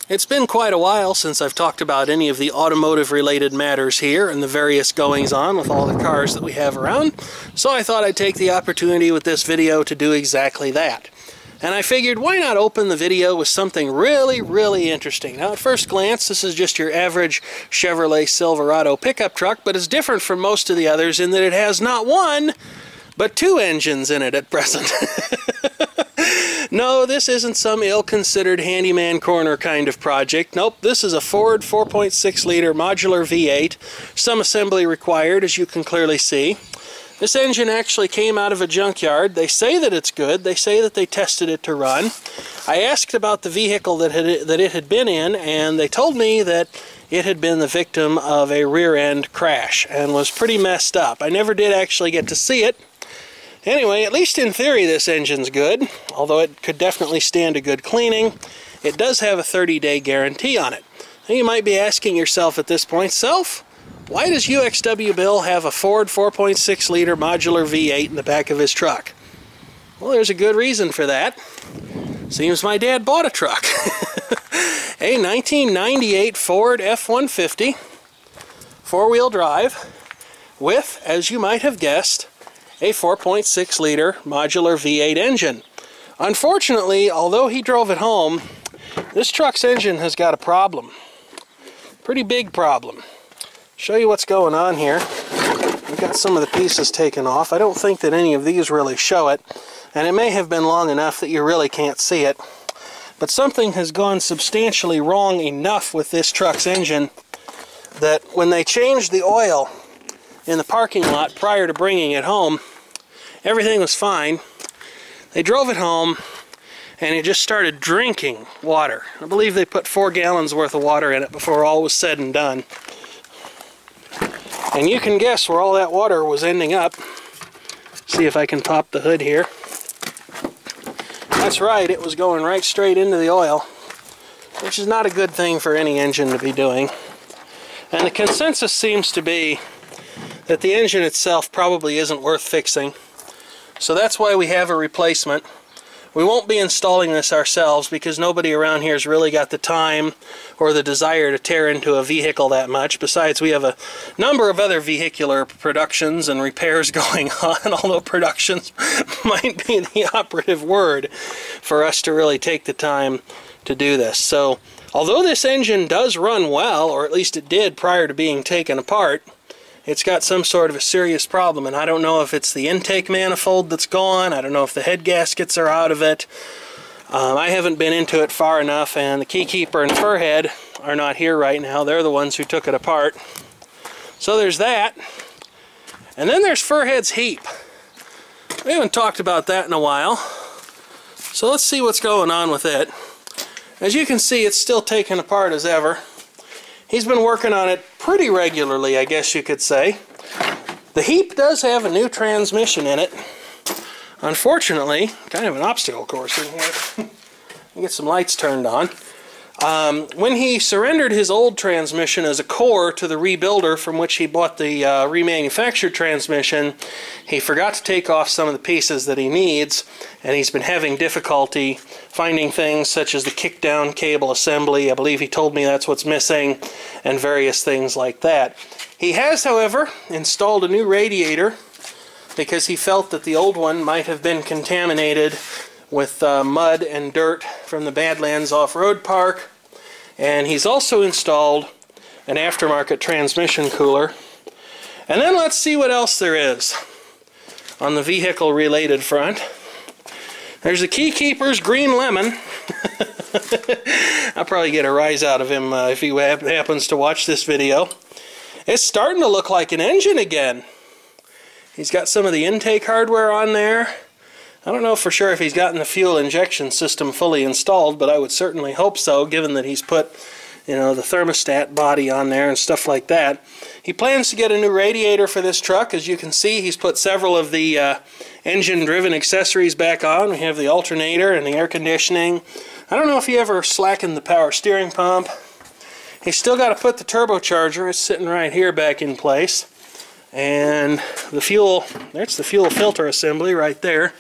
It's been quite a while since I've talked about any of the automotive-related matters here and the various goings-on with all the cars that we have around, so I thought I'd take the opportunity with this video to do exactly that. And I figured, why not open the video with something really interesting? Now, at first glance, this is just your average Chevrolet Silverado pickup truck, but it's different from most of the others in that it has not one, but two engines in it at present. No, this isn't some ill-considered handyman corner kind of project. Nope, this is a Ford 4.6-liter modular V8, some assembly required, as you can clearly see. This engine actually came out of a junkyard. They say that it's good. They say that they tested it to run. I asked about the vehicle that it had been in, and they told me that it had been the victim of a rear-end crash and was pretty messed up. I never did actually get to see it. Anyway, at least in theory this engine's good, although it could definitely stand a good cleaning. It does have a 30-day guarantee on it. Now you might be asking yourself at this point, Self, why does uxwbill have a Ford 4.6-liter modular V8 in the back of his truck? Well, there's a good reason for that. Seems my dad bought a truck. A 1998 Ford F-150, four-wheel drive, with, as you might have guessed, a 4.6-liter modular V8 engine. Unfortunately, although he drove it home, this truck's engine has got a problem. Pretty big problem. Show you what's going on here. We've got some of the pieces taken off. I don't think that any of these really show it, and it may have been long enough that you really can't see it. But something has gone substantially wrong enough with this truck's engine that when they changed the oil in the parking lot prior to bringing it home, everything was fine. They drove it home and it just started drinking water. I believe they put 4 gallons worth of water in it before all was said and done. And you can guess where all that water was ending up. See if I can pop the hood here. That's right, it was going right straight into the oil, which is not a good thing for any engine to be doing. And the consensus seems to be that the engine itself probably isn't worth fixing. So that's why we have a replacement. We won't be installing this ourselves because nobody around here has really got the time or the desire to tear into a vehicle that much. Besides, we have a number of other vehicular productions and repairs going on, although productions might be the operative word for us to really take the time to do this. So, although this engine does run well, or at least it did prior to being taken apart, it's got some sort of a serious problem, and I don't know if it's the intake manifold that's gone. I don't know if the head gaskets are out of it. I haven't been into it far enough, and the keykeeper and Furhead are not here right now. They're the ones who took it apart. So there's that. And then there's Furhead's heap. We haven't talked about that in a while. So let's see what's going on with it. As you can see, it's still taken apart as ever. He's been working on it pretty regularly, I guess you could say. The heap does have a new transmission in it. Unfortunately, kind of an obstacle course in here. Get some lights turned on. When he surrendered his old transmission as a core to the rebuilder from which he bought the remanufactured transmission, he forgot to take off some of the pieces that he needs, and he's been having difficulty finding things such as the kick-down cable assembly. I believe he told me that's what's missing, and various things like that. He has, however, installed a new radiator because he felt that the old one might have been contaminated with mud and dirt from the Badlands Off-Road Park. And he's also installed an aftermarket transmission cooler. And then let's see what else there is on the vehicle-related front. There's the Keykeeper's Green Lemon. I'll probably get a rise out of him if he happens to watch this video. It's starting to look like an engine again. He's got some of the intake hardware on there. I don't know for sure if he's gotten the fuel injection system fully installed, but I would certainly hope so, given that he's put, you know, the thermostat body on there and stuff like that. He plans to get a new radiator for this truck. As you can see, he's put several of the engine-driven accessories back on. We have the alternator and the air conditioning. I don't know if he ever slackened the power steering pump. He's still got to put the turbocharger. It's sitting right here back in place. And the fuel, there's the fuel filter assembly right there.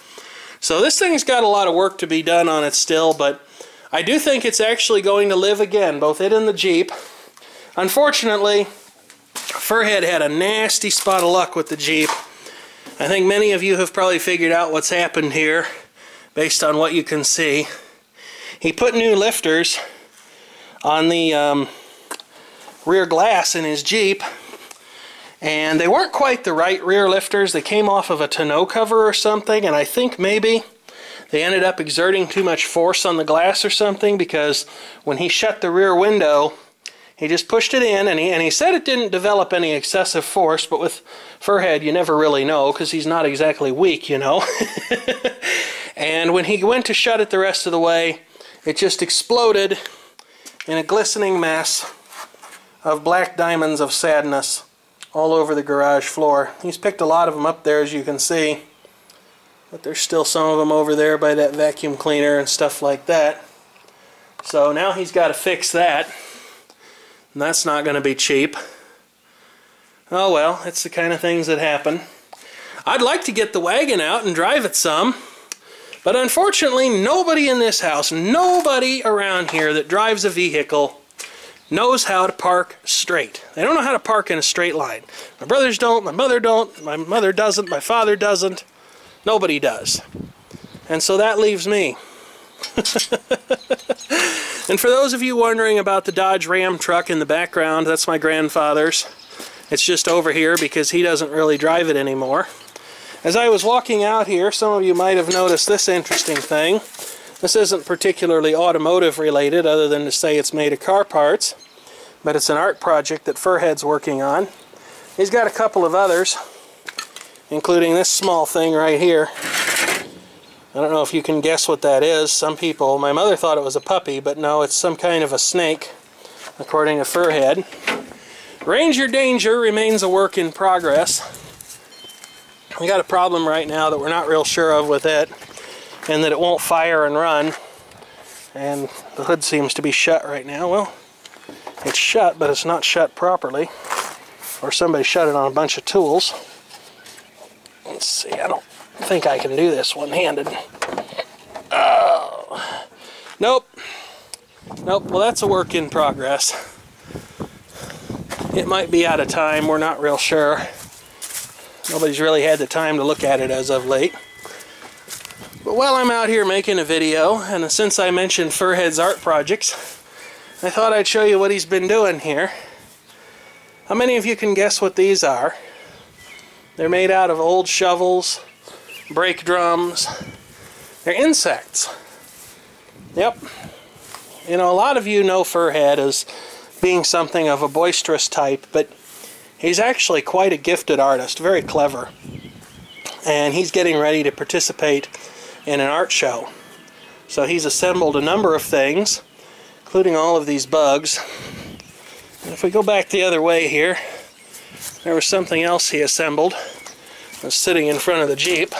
So this thing's got a lot of work to be done on it still, but I do think it's actually going to live again, both it and the Jeep. Unfortunately, Furhead had a nasty spot of luck with the Jeep. I think many of you have probably figured out what's happened here based on what you can see. He put new lifters on the rear glass in his Jeep, and they weren't quite the right rear lifters. They came off of a tonneau cover or something, and I think maybe they ended up exerting too much force on the glass or something, because when he shut the rear window, he just pushed it in, and he said it didn't develop any excessive force, but with Furhead you never really know, because he's not exactly weak, you know. And when he went to shut it the rest of the way, it just exploded in a glistening mess of black diamonds of sadness all over the garage floor. He's picked a lot of them up there, as you can see, but there's still some of them over there by that vacuum cleaner and stuff like that. So now he's got to fix that, and that's not going to be cheap. Oh well, it's the kind of things that happen. I'd like to get the wagon out and drive it some, but unfortunately nobody in this house, nobody around here that drives a vehicle knows how to park straight. They don't know how to park in a straight line. My brothers don't, my mother don't, my mother doesn't, my father doesn't. Nobody does. And so that leaves me. And for those of you wondering about the Dodge Ram truck in the background, that's my grandfather's. It's just over here because he doesn't really drive it anymore. As I was walking out here, some of you might have noticed this interesting thing. This isn't particularly automotive related, other than to say it's made of car parts, but it's an art project that Furhead's working on. He's got a couple of others, including this small thing right here. I don't know if you can guess what that is. Some people, my mother thought it was a puppy, but no, it's some kind of a snake, according to Furhead. Ranger Danger remains a work in progress. We got a problem right now that we're not real sure of with it, and that it won't fire and run. And the hood seems to be shut right now. Well, it's shut, but it's not shut properly. Or somebody shut it on a bunch of tools. Let's see, I don't think I can do this one-handed. Oh. Nope. Nope, well that's a work in progress. It might be out of time, we're not real sure. Nobody's really had the time to look at it as of late. But while I'm out here making a video, and since I mentioned Furhead's art projects, I thought I'd show you what he's been doing here. How many of you can guess what these are? They're made out of old shovels, brake drums. They're insects. Yep. You know, a lot of you know Furhead as being something of a boisterous type, but he's actually quite a gifted artist, very clever. And he's getting ready to participate in an art show. So he's assembled a number of things, including all of these bugs. And if we go back the other way here, there was something else he assembled. It was sitting in front of the Jeep.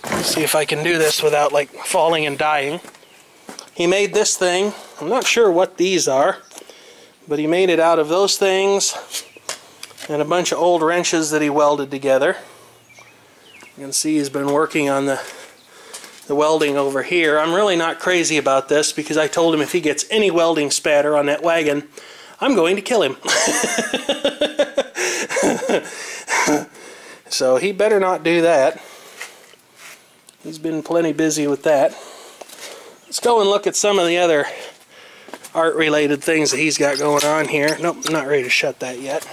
Let's see if I can do this without like falling and dying. He made this thing. I'm not sure what these are, but he made it out of those things and a bunch of old wrenches that he welded together. You can see he's been working on the welding over here. I'm really not crazy about this because I told him if he gets any welding spatter on that wagon, I'm going to kill him. So he better not do that. He's been plenty busy with that. Let's go and look at some of the other art-related things that he's got going on here. Nope, I'm not ready to shut that yet.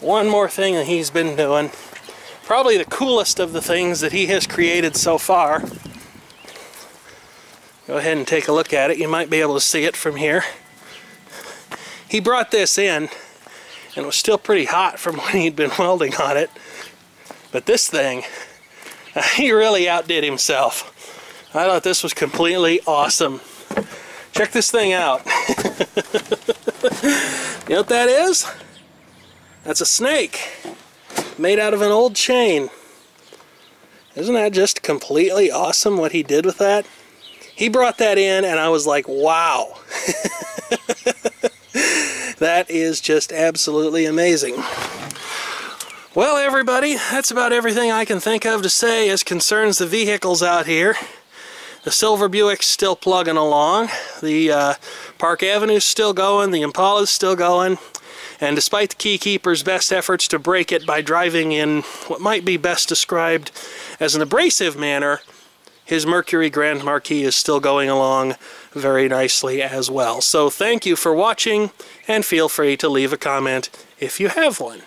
One more thing that he's been doing. Probably the coolest of the things that he has created so far. Go ahead and take a look at it. You might be able to see it from here. He brought this in, and it was still pretty hot from when he'd been welding on it. But this thing, he really outdid himself. I thought this was completely awesome. Check this thing out. You know what that is? That's a snake made out of an old chain. Isn't that just completely awesome what he did with that? He brought that in and I was like, wow. That is just absolutely amazing. Well, everybody, that's about everything I can think of to say as concerns the vehicles out here. The silver Buick's still plugging along. The Park Avenue's still going. The Impala's still going. And despite the keykeeper's best efforts to break it by driving in what might be best described as an abrasive manner, his Mercury Grand Marquis is still going along very nicely as well. So thank you for watching, and feel free to leave a comment if you have one.